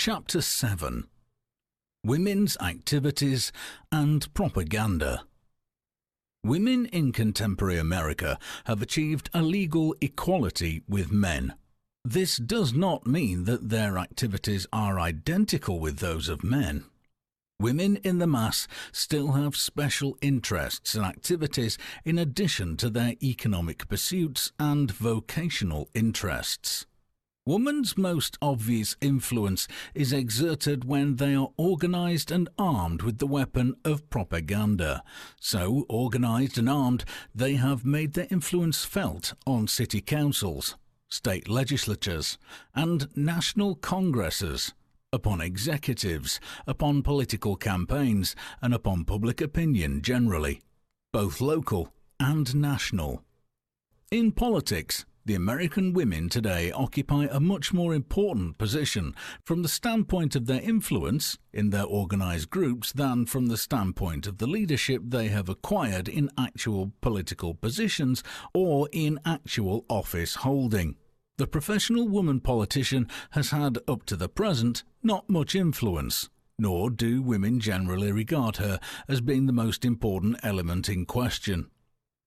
Chapter 7. Women's Activities and Propaganda. Women in contemporary America have achieved a legal equality with men. This does not mean that their activities are identical with those of men. Women in the mass still have special interests and activities in addition to their economic pursuits and vocational interests. Women's most obvious influence is exerted when they are organized and armed with the weapon of propaganda. So organized and armed, they have made their influence felt on city councils, state legislatures, and national congresses, upon executives, upon political campaigns, and upon public opinion generally, both local and national. In politics, the American women today occupy a much more important position from the standpoint of their influence in their organized groups than from the standpoint of the leadership they have acquired in actual political positions or in actual office holding. The professional woman politician has had, up to the present, not much influence, nor do women generally regard her as being the most important element in question.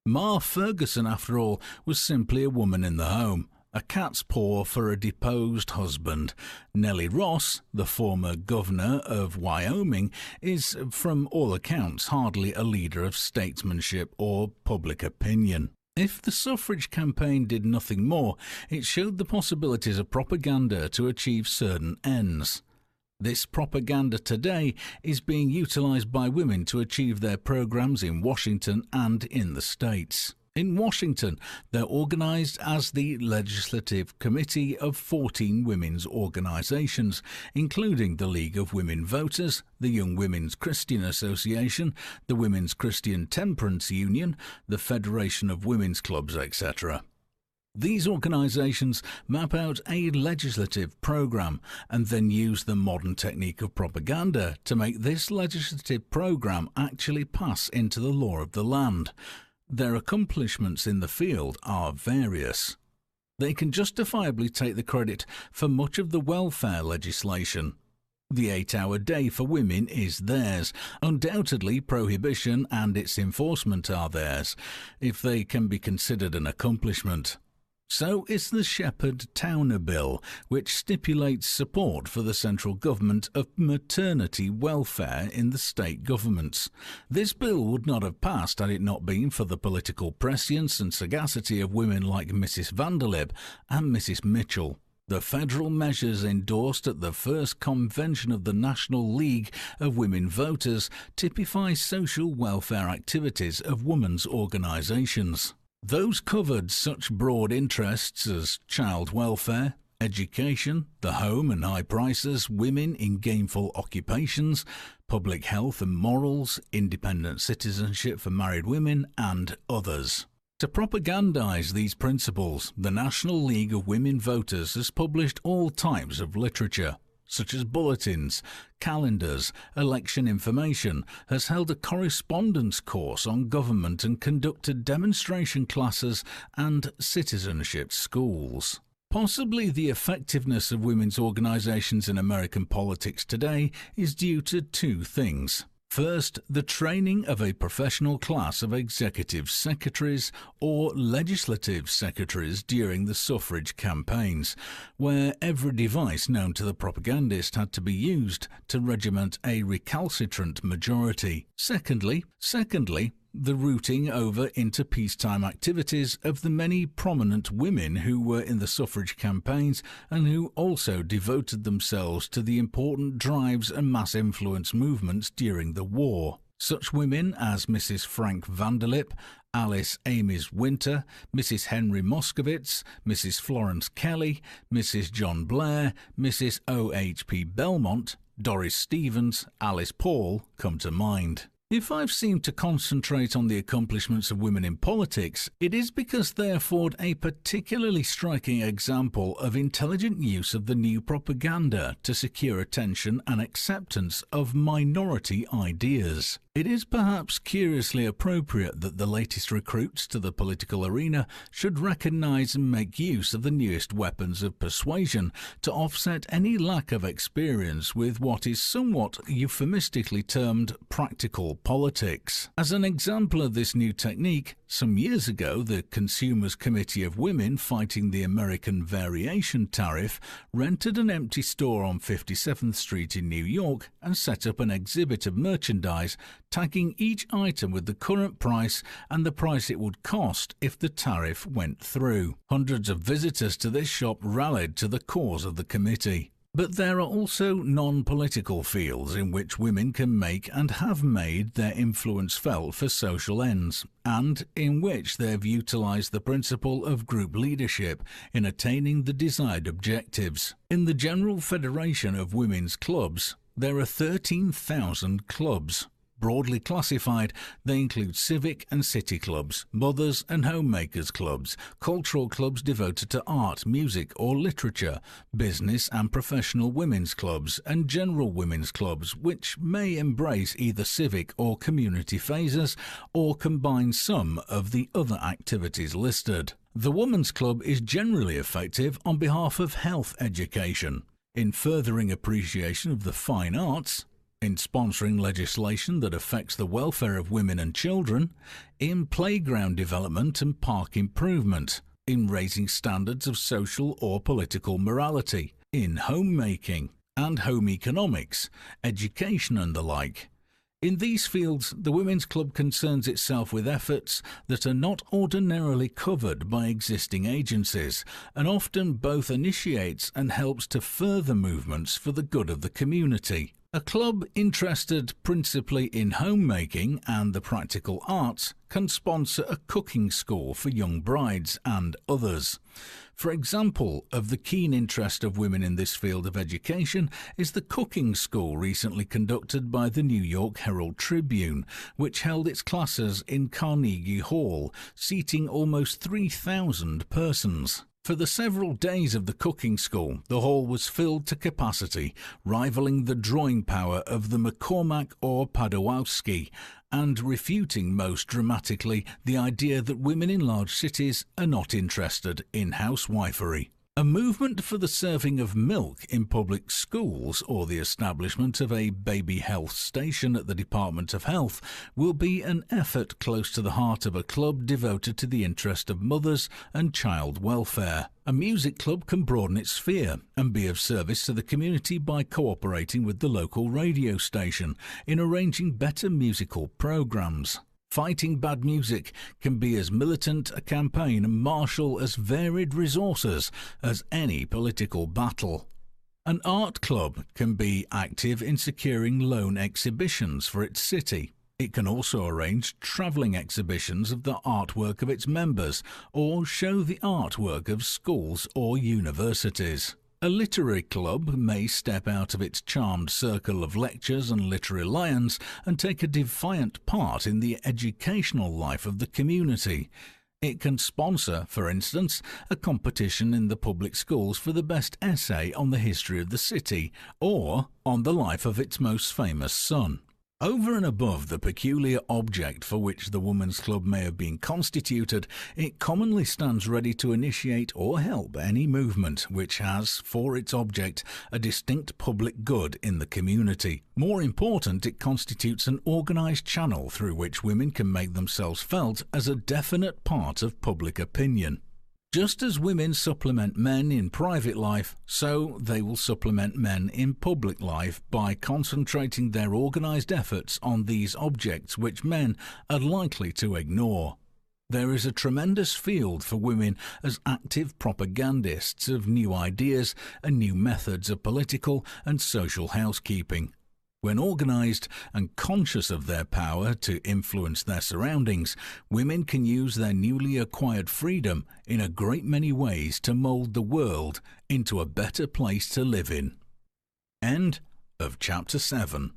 Ma Ferguson, after all, was simply a woman in the home, a cat's paw for a deposed husband. Nellie Ross, the former governor of Wyoming, is, from all accounts, hardly a leader of statesmanship or public opinion. If the suffrage campaign did nothing more, it showed the possibilities of propaganda to achieve certain ends. This propaganda today is being utilized by women to achieve their programs in Washington and in the States. In Washington, they're organized as the Legislative Committee of 14 women's organizations, including the League of Women Voters, the Young Women's Christian Association, the Women's Christian Temperance Union, the Federation of Women's Clubs, etc. These organizations map out a legislative program and then use the modern technique of propaganda to make this legislative program actually pass into the law of the land. Their accomplishments in the field are various. They can justifiably take the credit for much of the welfare legislation. The 8-hour day for women is theirs. Undoubtedly, prohibition and its enforcement are theirs, if they can be considered an accomplishment. So is the Shepherd-Towner Bill, which stipulates support for the central government of maternity welfare in the state governments. This bill would not have passed had it not been for the political prescience and sagacity of women like Mrs. Vanderlip and Mrs. Mitchell. The federal measures endorsed at the first convention of the National League of Women Voters typify social welfare activities of women's organizations. Those covered such broad interests as child welfare, education, the home and high prices, women in gainful occupations, public health and morals, independent citizenship for married women, and others. To propagandize these principles, the National League of Women Voters has published all types of literature, such as bulletins, calendars, election information, has held a correspondence course on government and conducted demonstration classes and citizenship schools. Possibly the effectiveness of women's organizations in American politics today is due to two things. First, the training of a professional class of executive secretaries or legislative secretaries during the suffrage campaigns, where every device known to the propagandist had to be used to regiment a recalcitrant majority. Secondly, the routing over into peacetime activities of the many prominent women who were in the suffrage campaigns and who also devoted themselves to the important drives and mass influence movements during the war. Such women as Mrs. Frank Vanderlip, Alice Ames Winter, Mrs. Henry Moskowitz, Mrs. Florence Kelly, Mrs. John Blair, Mrs. O.H.P. Belmont, Doris Stevens, Alice Paul come to mind. If I've seemed to concentrate on the accomplishments of women in politics, it is because they afford a particularly striking example of intelligent use of the new propaganda to secure attention and acceptance of minority ideas. It is perhaps curiously appropriate that the latest recruits to the political arena should recognise and make use of the newest weapons of persuasion to offset any lack of experience with what is somewhat euphemistically termed practical politics. As an example of this new technique, some years ago the Consumers Committee of Women Fighting the American Variation Tariff rented an empty store on 57th Street in New York and set up an exhibit of merchandise tagging each item with the current price and the price it would cost if the tariff went through. Hundreds of visitors to this shop rallied to the cause of the committee. But there are also non-political fields in which women can make and have made their influence felt for social ends, and in which they have utilised the principle of group leadership in attaining the desired objectives. In the General Federation of Women's Clubs, there are 13,000 clubs. Broadly classified, they include civic and city clubs, mothers and homemakers clubs, cultural clubs devoted to art, music or literature, business and professional women's clubs, and general women's clubs, which may embrace either civic or community phases or combine some of the other activities listed. The Women's Club is generally effective on behalf of health education, in furthering appreciation of the fine arts, in sponsoring legislation that affects the welfare of women and children, in playground development and park improvement, in raising standards of social or political morality, in homemaking and home economics, education and the like. In these fields, the Women's Club concerns itself with efforts that are not ordinarily covered by existing agencies, and often both initiates and helps to further movements for the good of the community. A club interested principally in homemaking and the practical arts can sponsor a cooking school for young brides and others. For example, of the keen interest of women in this field of education is the cooking school recently conducted by the New York Herald Tribune, which held its classes in Carnegie Hall, seating almost 3,000 persons. For the several days of the cooking school, the hall was filled to capacity, rivaling the drawing power of the McCormack or Padowski, and refuting most dramatically the idea that women in large cities are not interested in housewifery. A movement for the serving of milk in public schools or the establishment of a baby health station at the Department of Health will be an effort close to the heart of a club devoted to the interest of mothers and child welfare. A music club can broaden its sphere and be of service to the community by cooperating with the local radio station in arranging better musical programs. Fighting bad music can be as militant a campaign and marshal as varied resources as any political battle. An art club can be active in securing loan exhibitions for its city. It can also arrange travelling exhibitions of the artwork of its members or show the artwork of schools or universities. A literary club may step out of its charmed circle of lectures and literary lions and take a defiant part in the educational life of the community. It can sponsor, for instance, a competition in the public schools for the best essay on the history of the city or on the life of its most famous son. Over and above the peculiar object for which the Women's Club may have been constituted, it commonly stands ready to initiate or help any movement which has for its object a distinct public good in the community. More important, it constitutes an organised channel through which women can make themselves felt as a definite part of public opinion. Just as women supplement men in private life, so they will supplement men in public life by concentrating their organised efforts on these objects which men are likely to ignore. There is a tremendous field for women as active propagandists of new ideas and new methods of political and social housekeeping. When organised and conscious of their power to influence their surroundings, women can use their newly acquired freedom in a great many ways to mould the world into a better place to live in. End of Chapter 7.